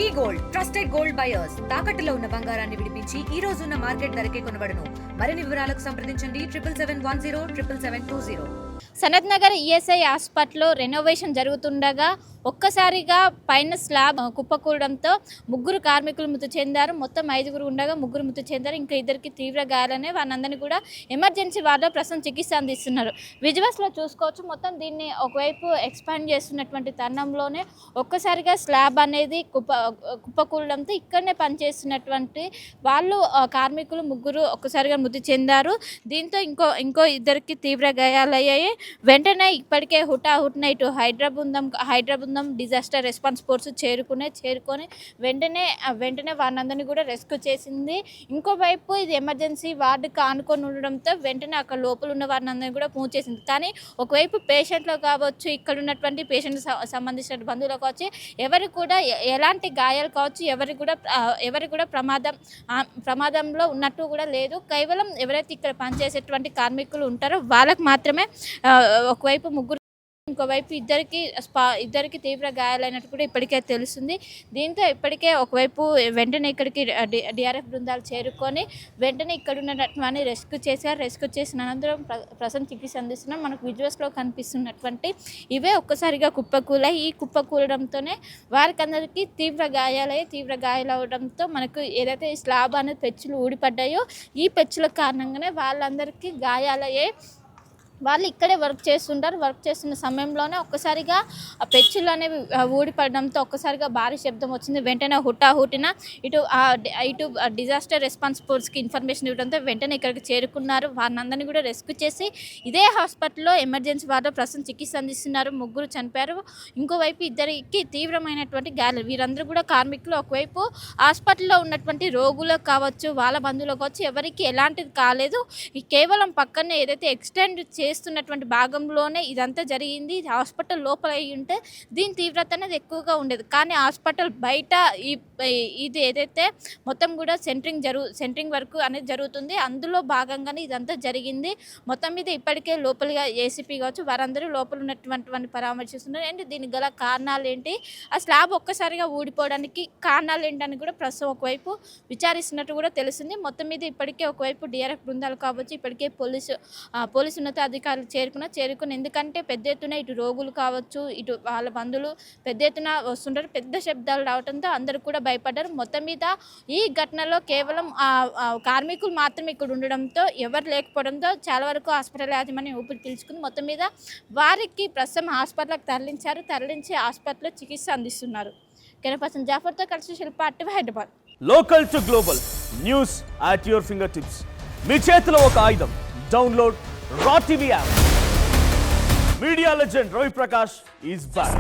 వి gold trusted gold buyers తాకట్టులో ఉన్న బంగారాన్ని విడిపించి ఈ రోజు ఉన్న మార్కెట్ ధరకే కొనబడును. మరిన్ని వివరాలకు సంప్రదించండి 7710 సనత్ నగర్ ఈఎస్ఐ హాస్పిటల్లో రెనోవేషన్ జరుగుతుండగా ఒక్కసారిగా పైన స్లాబ్ కుప్పకూడడంతో ముగ్గురు కార్మికులు మృతి చెందారు. మొత్తం 5గురు ఉండగా ముగ్గురు మృతి చెందారు. ఇంకా ఇద్దరికి తీవ్ర గాయాలనే వారందరినీ కూడా ఎమర్జెన్సీ వార్డులో ప్రస్తుతం చికిత్స అందిస్తున్నారు. విజువల్స్లో చూసుకోవచ్చు. మొత్తం దీన్ని ఒకవైపు ఎక్స్పాండ్ చేస్తున్నటువంటి తరుణంలోనే ఒక్కసారిగా స్లాబ్ అనేది కుప్పకూడడంతో ఇక్కడనే పనిచేస్తున్నటువంటి వాళ్ళు కార్మికులు ముగ్గురు ఒక్కసారిగా మృతి చెందారు. దీంతో ఇంకో ఇద్దరికి తీవ్ర గాయాలయ్యాయి. వెంటనే ఇప్పటికే హుటాహుటిన ఇటు హైదరాబాద్ డిజాస్టర్ రెస్పాన్స్ ఫోర్స్ చేరుకొని వెంటనే వారందరినీ కూడా రెస్క్యూ చేసింది. ఇంకోవైపు ఇది ఎమర్జెన్సీ వార్డుకి ఆనుకొని ఉండడంతో వెంటనే అక్కడ లోపల ఉన్న వారిని కూడా మూవ్ చేసింది. కానీ ఒకవైపు పేషెంట్లు కావచ్చు, ఇక్కడ ఉన్నటువంటి పేషెంట్ సంబంధించిన బంధువులు కావచ్చు, ఎవరు కూడా ఎలాంటి గాయాలు కావచ్చు, ఎవరు కూడా ప్రమాదంలో ఉన్నట్టు కూడా లేదు. కేవలం ఎవరైతే ఇక్కడ పనిచేసేటువంటి కార్మికులు ఉంటారో వాళ్ళకు మాత్రమే ఒకవైపు ముగ్గురు, ఇంకోవైపు ఇద్దరికి తీవ్ర గాయాలైనట్టు కూడా ఇప్పటికే తెలుస్తుంది. దీంతో ఇప్పటికే ఒకవైపు వెంటనే ఇక్కడికి డిఆర్ఎఫ్ బృందాలు చేరుకొని వెంటనే ఇక్కడ ఉన్నటువంటి రెస్క్యూ చేసిన అనంతరం ప్రస్తుతం చికిత్స అందిస్తున్నాం. మనకు విజువల్స్లో కనిపిస్తున్నటువంటి ఇవే ఒక్కసారిగా కుప్పకూలాయి. ఈ కుప్పకూలడంతోనే వారికందరికీ తీవ్ర గాయాలు అవడంతో మనకు ఏదైతే స్లాబ్ అనేది పెచ్చులు ఊడిపడ్డాయో ఈ పెచ్చుల కారణంగానే వాళ్ళందరికీ గాయాలయ్యే. వాళ్ళు ఇక్కడే వర్క్ చేస్తున్న సమయంలోనే ఒక్కసారిగా ఆ పెచ్చులు అనేవి ఊడిపడడంతో ఒక్కసారిగా భారీ శబ్దం వచ్చింది. వెంటనే హుటాహుటిన ఇటు డిజాస్టర్ రెస్పాన్స్ ఫోర్స్కి ఇన్ఫర్మేషన్ ఇవ్వడంతో వెంటనే ఇక్కడికి చేరుకున్నారు. వారిని కూడా రెస్క్యూ చేసి ఇదే హాస్పిటల్లో ఎమర్జెన్సీ వార్డులో ప్రస్తుతం చికిత్స అందిస్తున్నారు. ముగ్గురు చనిపోయారు. ఇంకోవైపు ఇద్దరికి తీవ్రమైనటువంటి గాయాలు. వీరందరూ కూడా కార్మికులు. ఒకవైపు హాస్పిటల్లో ఉన్నటువంటి రోగులకు కావచ్చు, వాళ్ళ బంధువులకు కావచ్చు, ఎవరికి ఎలాంటిది కాలేదు. కేవలం పక్కనే ఏదైతే ఎక్స్టెండ్ చేస్తున్నటువంటి భాగంలోనే ఇదంతా జరిగింది. హాస్పిటల్ లోపల అయి ఉంటే దీని తీవ్రత అనేది ఎక్కువగా ఉండేది. కానీ హాస్పిటల్ బయట ఇది ఏదైతే మొత్తం కూడా సెంట్రింగ్ వర్క్ అనేది జరుగుతుంది, అందులో భాగంగానే ఇదంతా జరిగింది. మొత్తం మీద ఇప్పటికే లోపలిగా ఏసీపీ కావచ్చు వారందరూ లోపల ఉన్నటువంటి పరామర్శిస్తున్నారు. అండ్ దీనికి గల కారణాలు ఏంటి, ఆ స్లాబ్ ఒక్కసారిగా ఊడిపోవడానికి కారణాలు ఏంటని కూడా ప్రస్తుతం ఒకవైపు విచారిస్తున్నట్టు కూడా తెలుస్తుంది. మొత్తం మీద ఇప్పటికే ఒకవైపు డిఆర్ఎఫ్ బృందాలు కావచ్చు, ఇప్పటికే పోలీసు ఉన్నతాధికారులు చేరుకుని ఎందుకంటే పెద్ద ఎత్తున ఇటు రోగులు కావచ్చు, ఇటు వాళ్ళ బంధువులు పెద్ద ఎత్తున వస్తుంటారు. పెద్ద శబ్దాలు రావడంతో అందరూ కూడా భయపడ్డారు. మొత్తం మీద ఈ ఘటనలో కేవలం కార్మికులు మాత్రమే ఇక్కడ ఉండడంతో ఎవరు లేకపోవడంతో చాలా వరకు హాస్పిటల్ యాజమాన్యం ఊపిరి పీల్చుకుంది. మొత్తం మీద వారికి ప్రస్తుతం హాస్పిటల్కి తరలించి హాస్పిటల్లో చికిత్స అందిస్తున్నారు. కెనపర్సన్ జాఫర్తో కలిసి Shilpa, Hyderabad. Local to global news at your finger tips. మీ చేతిలో ఒక ఆయుధం. Download Raw TV app. Media legend Ravi Prakash is back.